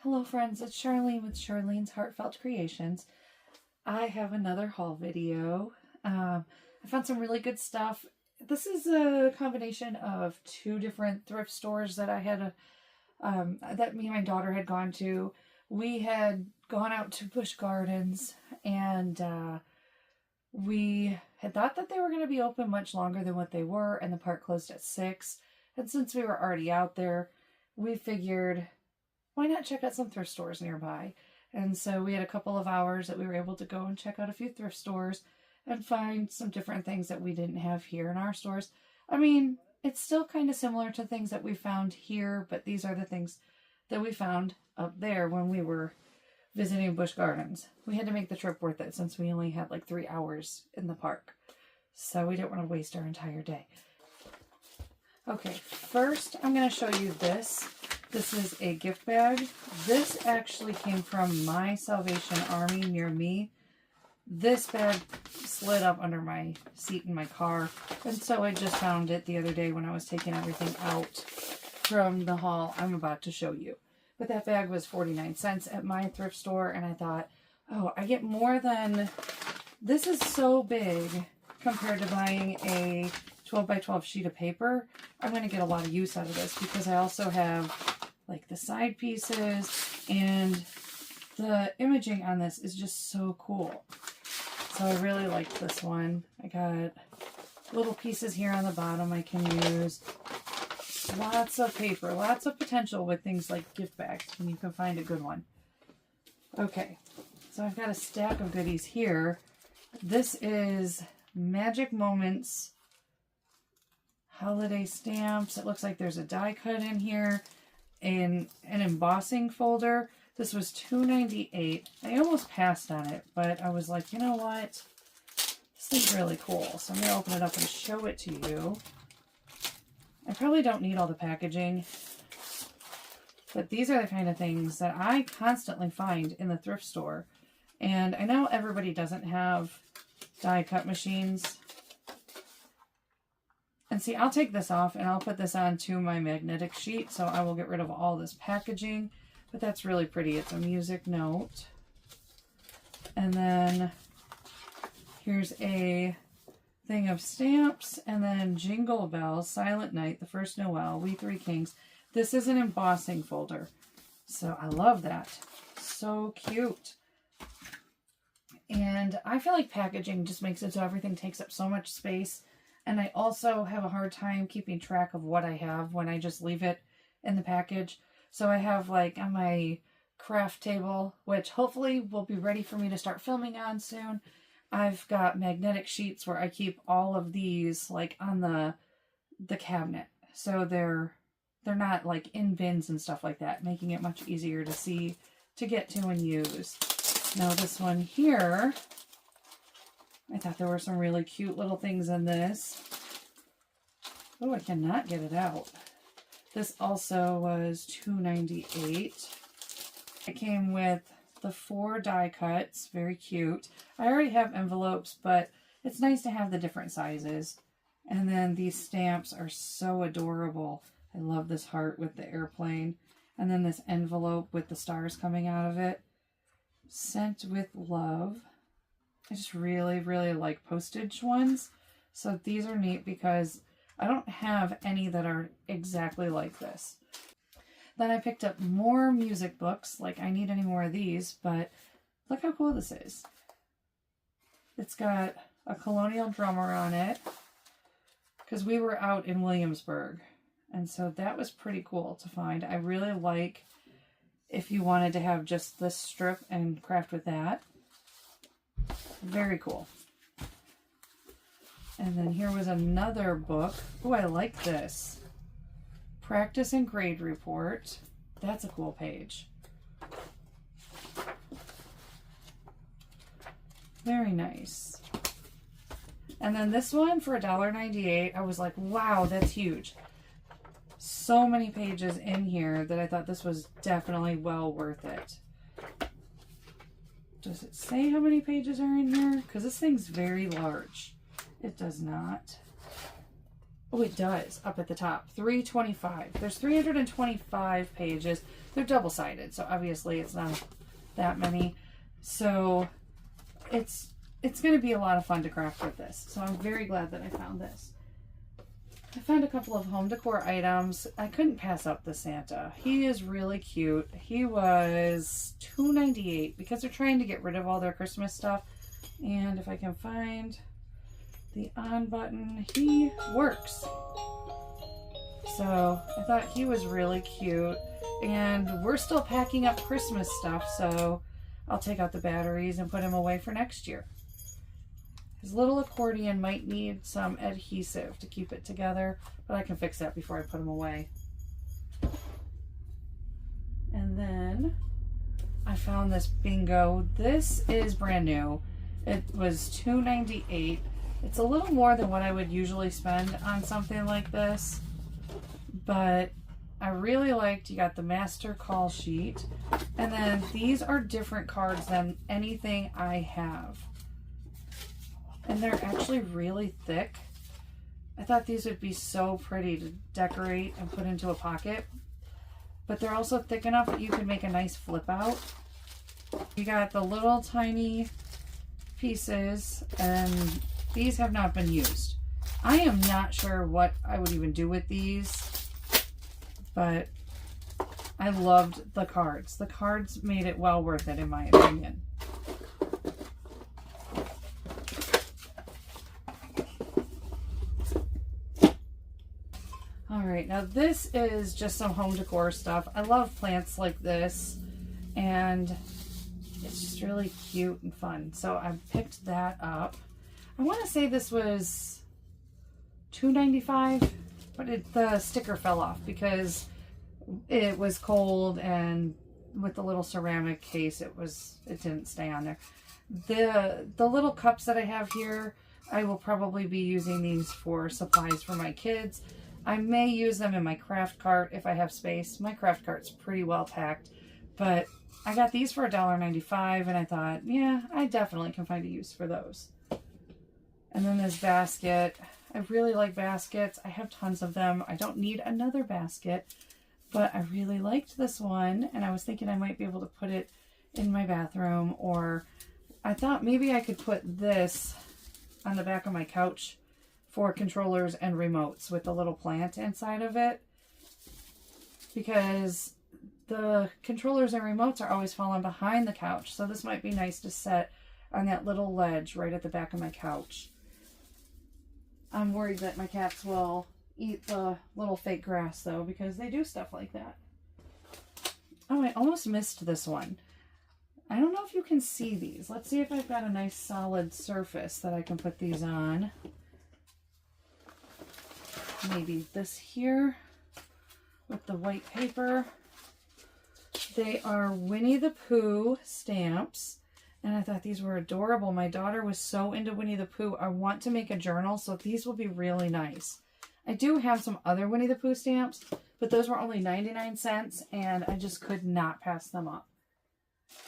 Hello friends, it's Charlene with Charlene's Heartfelt Creations. I have another haul video. I found some really good stuff. This is a combination of two different thrift stores that I had, that me and my daughter had gone to. We had gone out to Busch Gardens and we had thought that they were going to be open much longer than what they were, and the park closed at 6. And since we were already out there, we figured, why not check out some thrift stores nearby? And so we had a couple of hours that we were able to go and check out a few thrift stores and find some different things that we didn't have here in our stores. I mean, it's still kind of similar to things that we found here, but these are the things that we found up there when we were visiting Busch Gardens. We had to make the trip worth it since we only had like 3 hours in the park. So we didn't want to waste our entire day. Okay, first I'm going to show you this. This is a gift bag. This actually came from my Salvation Army near me. This bag slid up under my seat in my car, and so I just found it the other day when I was taking everything out from the haul I'm about to show you. But that bag was 49 cents at my thrift store, and I thought, oh, I get more than... This is so big compared to buying a 12 by 12 sheet of paper. I'm going to get a lot of use out of this because I also have like the side pieces, and the imaging on this is just so cool. So I really like this one. I got little pieces here on the bottom I can use. Lots of paper, lots of potential with things like gift bags when you can find a good one. Okay, so I've got a stack of goodies here. This is Magic Moments holiday stamps. It looks like there's a die cut in here. In an embossing folder. This was $2.98. I almost passed on it, but I was like, you know what? This thing's really cool. So I'm going to open it up and show it to you. I probably don't need all the packaging, but these are the kind of things that I constantly find in the thrift store. And I know everybody doesn't have die cut machines. And see, I'll take this off and I'll put this onto my magnetic sheet, so I will get rid of all this packaging. But that's really pretty. It's a music note. And then here's a thing of stamps, and then Jingle Bells, Silent Night, The First Noel, We Three Kings. This is an embossing folder. So I love that. So cute. And I feel like packaging just makes it so everything takes up so much space. And I also have a hard time keeping track of what I have when I just leave it in the package. So I have like on my craft table, which hopefully will be ready for me to start filming on soon. I've got magnetic sheets where I keep all of these like on the cabinet. So they're not like in bins and stuff like that, making it much easier to see, to get to and use. Now this one here, I thought there were some really cute little things in this. Oh, I cannot get it out. This also was $2.98. It came with the 4 die cuts. Very cute. I already have envelopes, but it's nice to have the different sizes. And then these stamps are so adorable. I love this heart with the airplane. And then this envelope with the stars coming out of it. Sent with Love. I just really, really like postage ones. So these are neat because I don't have any that are exactly like this. Then I picked up more music books. Like, I need any more of these, but look how cool this is. It's got a colonial drummer on it because we were out in Williamsburg. And so that was pretty cool to find. I really like if you wanted to have just this strip and craft with that. Very cool. And then here was another book. Oh, I like this. Practice and Grade Report. That's a cool page. Very nice. And then this one for $1.98. I was like, wow, that's huge. So many pages in here that I thought this was definitely well worth it. Does it say how many pages are in here? Because this thing's very large. It does not. Oh, it does, up at the top. 325. There's 325 pages. They're double-sided, so obviously it's not that many. So it's going to be a lot of fun to craft with this. So I'm very glad that I found this. I found a couple of home decor items. I couldn't pass up the Santa. He is really cute. He was $2.98 because they're trying to get rid of all their Christmas stuff. And if I can find the on button, he works. So I thought he was really cute. And we're still packing up Christmas stuff, so I'll take out the batteries and put him away for next year. His little accordion might need some adhesive to keep it together, but I can fix that before I put him away. And then I found this bingo. This is brand new. It was $2.98. It's a little more than what I would usually spend on something like this, but I really liked, you got the master call sheet, and then these are different cards than anything I have. And they're actually really thick. I thought these would be so pretty to decorate and put into a pocket, but they're also thick enough that you can make a nice flip out. You got the little tiny pieces, and these have not been used. I am not sure what I would even do with these, but I loved the cards. The cards made it well worth it in my opinion. Alright, now this is just some home decor stuff. I love plants like this, and it's just really cute and fun. So I picked that up. I want to say this was $2.95, but the sticker fell off because it was cold, and with the little ceramic case, it didn't stay on there. The little cups that I have here, I will probably be using these for supplies for my kids. I may use them in my craft cart if I have space. My craft cart's pretty well packed, but I got these for $1.95, and I thought, yeah, I definitely can find a use for those. And then this basket. I really like baskets. I have tons of them. I don't need another basket, but I really liked this one, and I was thinking I might be able to put it in my bathroom, or I thought maybe I could put this on the back of my couch for controllers and remotes with the little plant inside of it, because the controllers and remotes are always falling behind the couch. So this might be nice to set on that little ledge right at the back of my couch. I'm worried that my cats will eat the little fake grass though, because they do stuff like that. Oh, I almost missed this one. I don't know if you can see these. Let's see if I've got a nice solid surface that I can put these on. Maybe this here with the white paper. They are Winnie the Pooh stamps, and I thought these were adorable. My daughter was so into Winnie the Pooh. I want to make a journal, so these will be really nice. I do have some other Winnie the Pooh stamps, but those were only 99 cents, and I just could not pass them up.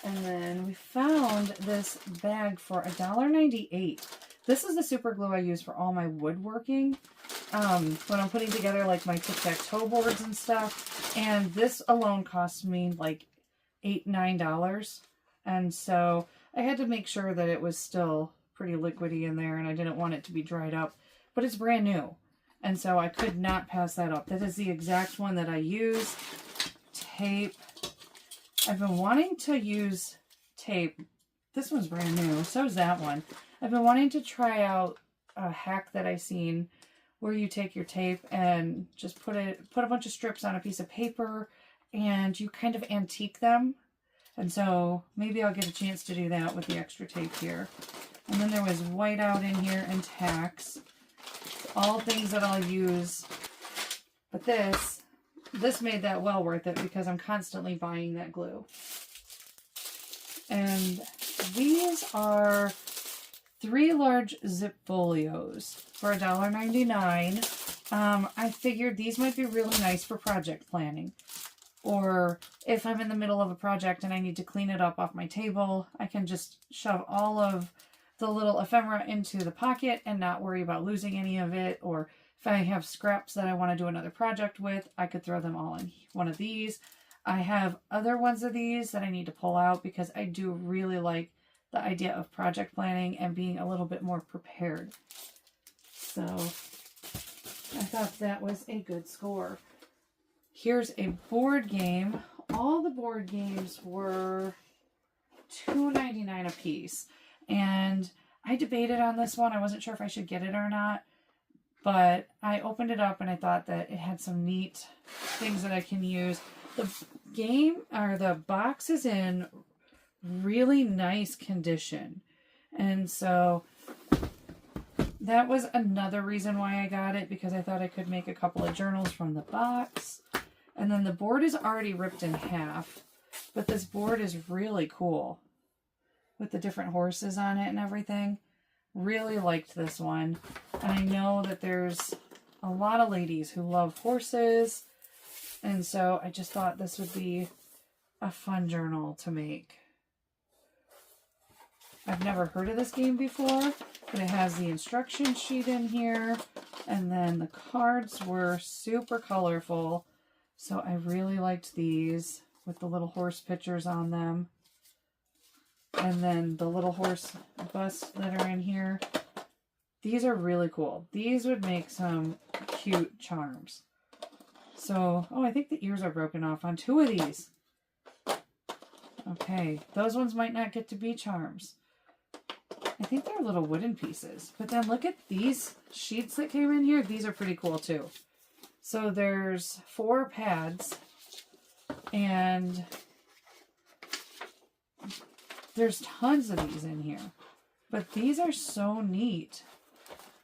And then we found this bag for $1.98. This is the super glue I use for all my woodworking. When I'm putting together like my tic-tac-toe boards and stuff. And this alone cost me like $8, $9. And so I had to make sure that it was still pretty liquidy in there, and I didn't want it to be dried up. But it's brand new, and so I could not pass that up. That is the exact one that I use. Tape. I've been wanting to use tape. This one's brand new. So is that one. I've been wanting to try out a hack that I've seen where you take your tape and just put a bunch of strips on a piece of paper, and you kind of antique them. And so maybe I'll get a chance to do that with the extra tape here. And then there was whiteout in here and tacks. All things that I'll use. But this made that well worth it because I'm constantly buying that glue. And these are 3 large zip folios for $1.99. I figured these might be really nice for project planning. Or if I'm in the middle of a project and I need to clean it up off my table, I can just shove all of the little ephemera into the pocket and not worry about losing any of it. Or If I have scraps that I want to do another project with, I could throw them all in one of these. I have other ones of these that I need to pull out because I do really like the idea of project planning and being a little bit more prepared. So I thought that was a good score. Here's a board game. All the board games were $2.99 a piece. And I debated on this one. I wasn't sure if I should get it or not. But I opened it up and I thought that it had some neat things that I can use. The game, or the box, is in really nice condition. And so that was another reason why I got it, because I thought I could make a couple of journals from the box. And then the board is already ripped in half, but this board is really cool with the different horses on it and everything. Really liked this one. And I know that there's a lot of ladies who love horses, and so I just thought this would be a fun journal to make. I've never heard of this game before, but it has the instruction sheet in here, and then the cards were super colorful, so I really liked these with the little horse pictures on them. And then the little horse busts that are in here. These are really cool. These would make some cute charms. So, oh, I think the ears are broken off on 2 of these. Okay, those ones might not get to be charms. I think they're little wooden pieces. But then look at these sheets that came in here. These are pretty cool too. So there's 4 pads, and there's tons of these in here. But these are so neat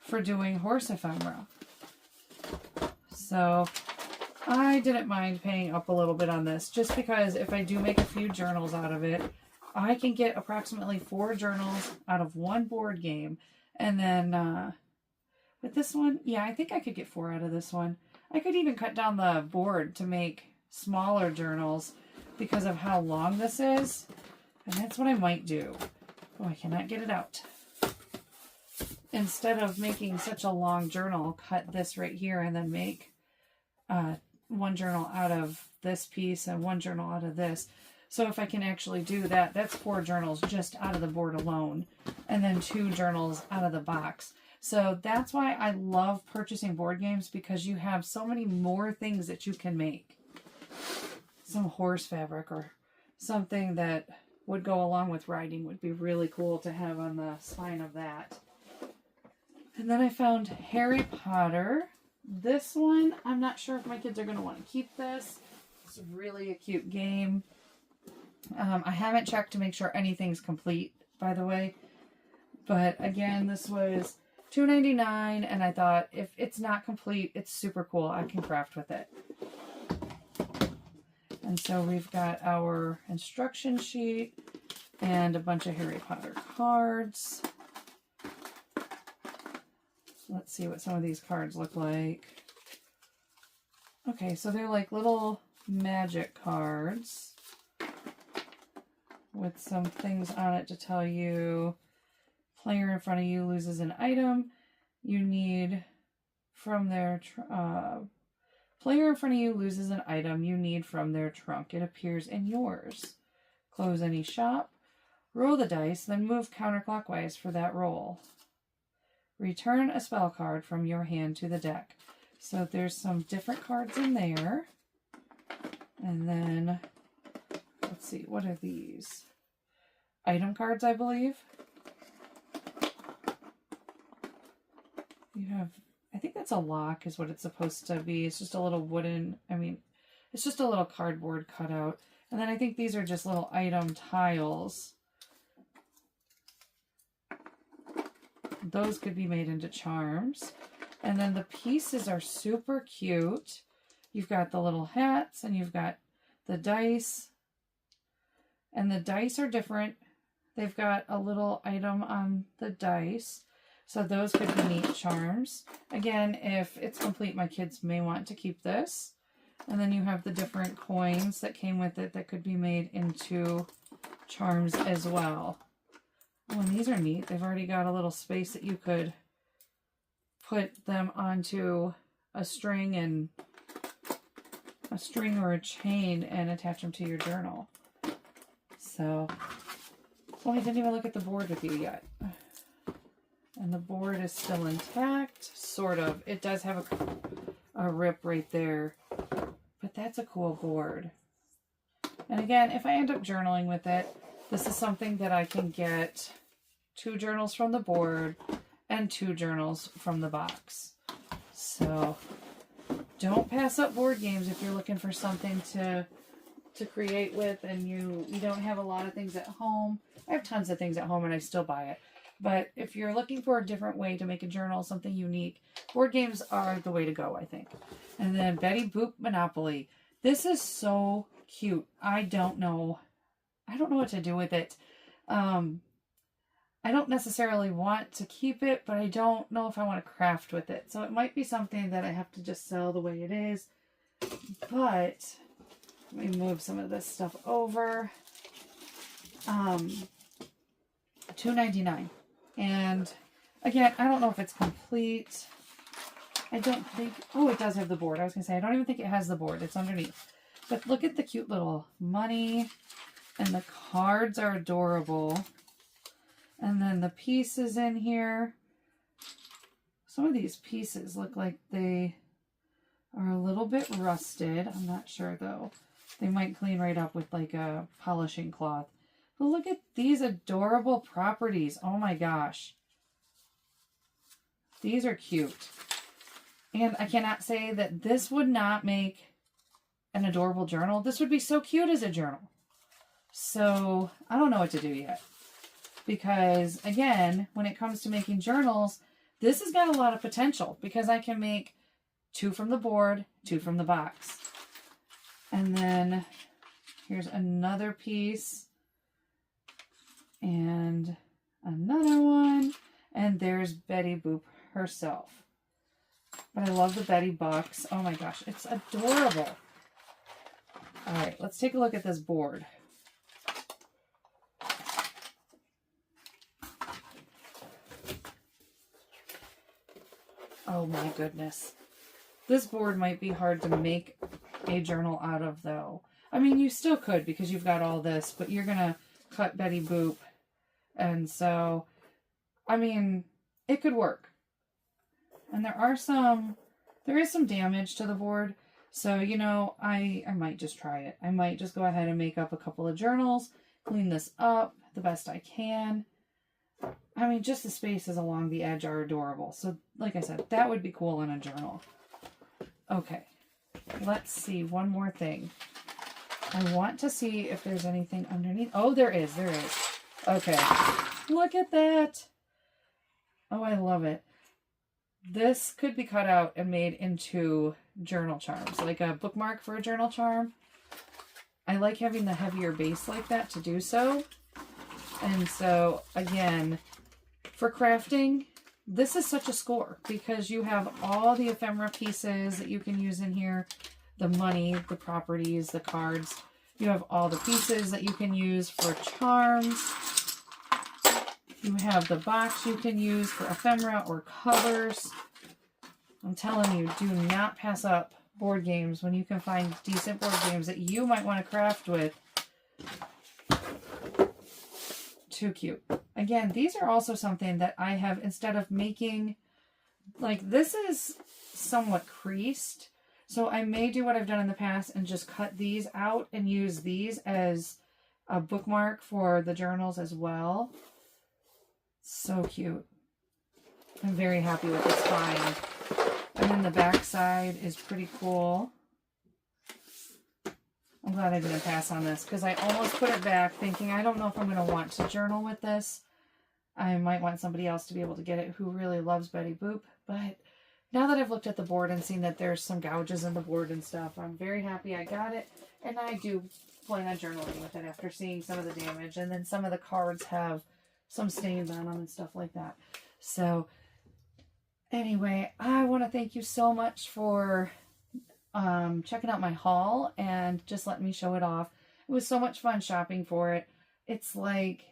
for doing horse ephemera. So I didn't mind paying up a little bit on this, just because if I do make a few journals out of it, I can get approximately 4 journals out of 1 board game. And then with this one, yeah, I think I could get 4 out of this one. I could even cut down the board to make smaller journals because of how long this is. And that's what I might do. Oh, I cannot get it out. Instead of making such a long journal, cut this right here and then make 1 journal out of this piece and 1 journal out of this. So if I can actually do that, that's 4 journals just out of the board alone, and then 2 journals out of the box. So that's why I love purchasing board games, because you have so many more things that you can make. Some horse fabric or something that would go along with riding would be really cool to have on the spine of that. And then I found Harry Potter. This one, I'm not sure if my kids are going to want to keep this. It's really a cute game. I haven't checked to make sure anything's complete, by the way. But again, this was $2.99, and I thought if it's not complete, it's super cool. I can craft with it. And so we've got our instruction sheet and a bunch of Harry Potter cards. Let's see what some of these cards look like. Okay, so they're like little magic cards with some things on it to tell you player in front of you loses an item you need from their player in front of you loses an item you need from their trunk. It appears in yours. Close any shop, roll the dice, then move counterclockwise for that roll. Return a spell card from your hand to the deck. So there's some different cards in there. And then, let's see, what are these? Item cards, I believe. You have, I think that's a lock is what it's supposed to be. It's just a little wooden, it's just a little cardboard cutout. And then I think these are just little item tiles. Those could be made into charms. And then the pieces are super cute. You've got the little hats, and you've got the dice. And the dice are different. They've got a little item on the dice. So those could be neat charms. Again, if it's complete, my kids may want to keep this. And then you have the different coins that came with it that could be made into charms as well. Oh, and these are neat. They've already got a little space that you could put them onto a string or a chain and attach them to your journal. So, oh, I didn't even look at the board with you yet. And the board is still intact, sort of. It does have a rip right there, but that's a cool board. And again, if I end up journaling with it, this is something that I can get 2 journals from the board and 2 journals from the box. So don't pass up board games if you're looking for something to create with and you don't have a lot of things at home. I have tons of things at home and I still buy it. But if you're looking for a different way to make a journal, something unique, board games are the way to go, I think. And then Betty Boop Monopoly. This is so cute. I don't know what to do with it. I don't necessarily want to keep it, but I don't know if I want to craft with it. So it might be something that I have to just sell the way it is. But let me move some of this stuff over. $2.99. And again, I don't know if it's complete. I don't think, oh, it does have the board. I was going to say, I don't even think it has the board. It's underneath. But look at the cute little money. And the cards are adorable. And then the pieces in here. Some of these pieces look like they are a little bit rusted. I'm not sure though. They might clean right up with like a polishing cloth. But look at these adorable properties. Oh my gosh. These are cute. And I cannot say that this would not make an adorable journal. This would be so cute as a journal. So I don't know what to do yet. Because again, when it comes to making journals, this has got a lot of potential because I can make 2 from the board, 2 from the box. And then here's another piece. And another one. And there's Betty Boop herself. But I love the Betty Bucks. Oh my gosh, it's adorable. All right, let's take a look at this board. Oh my goodness. This board might be hard to make a journal out of though. I mean, you still could because you've got all this, but you're going to cut Betty Boop. And so, I mean, it could work. And there is some damage to the board. So, you know, I might just try it. I might just go ahead and make up a couple of journals, clean this up the best I can. I mean, just the spaces along the edge are adorable. So, like I said, that would be cool in a journal. Okay, let's see. One more thing. I want to see if there's anything underneath. Oh, there is. There is. Okay. Look at that. Oh, I love it. This could be cut out and made into journal charms, like a bookmark for a journal charm. I like having the heavier base like that to do so. And so, again, for crafting, this is such a score because you have all the ephemera pieces that you can use in here. The money, the properties, the cards. You have all the pieces that you can use for charms. You have the box you can use for ephemera or covers. I'm telling you, do not pass up board games when you can find decent board games that you might want to craft with. Too cute. Again, these are also something that I have, instead of making, like this is somewhat creased. So I may do what I've done in the past and just cut these out and use these as a bookmark for the journals as well. So cute. I'm very happy with this find. And then the back side is pretty cool. I'm glad I didn't pass on this because I almost put it back thinking I don't know if I'm going to want to journal with this. I might want somebody else to be able to get it who really loves Betty Boop. But now that I've looked at the board and seen that there's some gouges in the board and stuff, I'm very happy I got it. And I do plan on journaling with it after seeing some of the damage. And then some of the cards have some stains on them and stuff like that. So anyway, I want to thank you so much for checking out my haul and just letting me show it off. It was so much fun shopping for it. It's like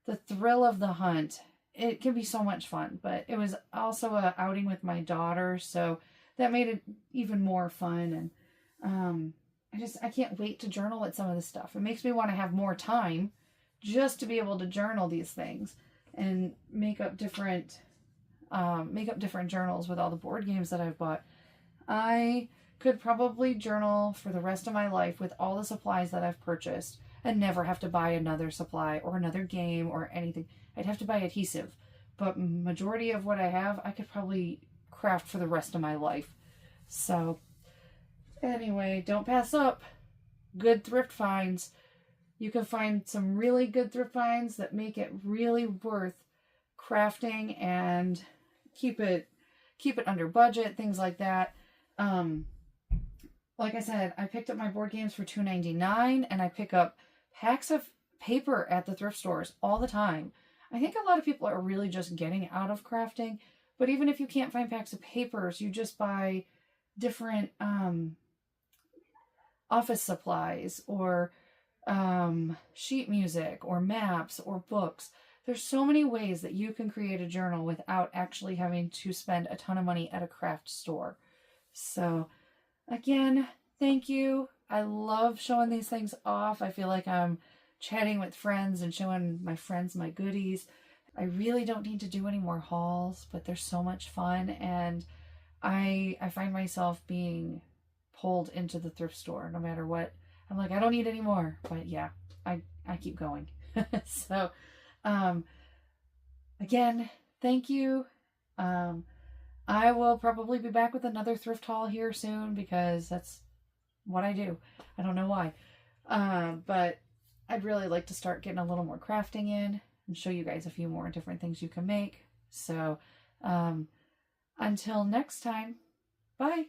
the thrill of the hunt it can be so much fun. But it was also a outing with my daughter, so that made it even more fun. And I can't wait to journal at some of this stuff. It makes me want to have more time just to be able to journal these things and make up different journals with all the board games that I've bought. I could probably journal for the rest of my life with all the supplies that I've purchased and never have to buy another supply or another game or anything. I'd have to buy adhesive, but majority of what I have, I could probably craft for the rest of my life. So anyway, don't pass up good thrift finds. You can find some really good thrift finds that make it really worth crafting and keep it under budget, things like that. Like I said, I picked up my board games for $2.99, and I pick up packs of paper at the thrift stores all the time. I think a lot of people are really just getting out of crafting, but even if you can't find packs of papers, you just buy different office supplies or sheet music or maps or books. There's so many ways that you can create a journal without actually having to spend a ton of money at a craft store. So again, thank you. I love showing these things off. I feel like I'm chatting with friends and showing my friends my goodies. I really don't need to do any more hauls, but they're so much fun, and I find myself being pulled into the thrift store no matter what. I'm like, I don't need any more, but yeah, I keep going. So again, thank you. I will probably be back with another thrift haul here soon because that's what I do. I don't know why. But I'd really like to start getting a little more crafting in and show you guys a few more different things you can make. So until next time, bye.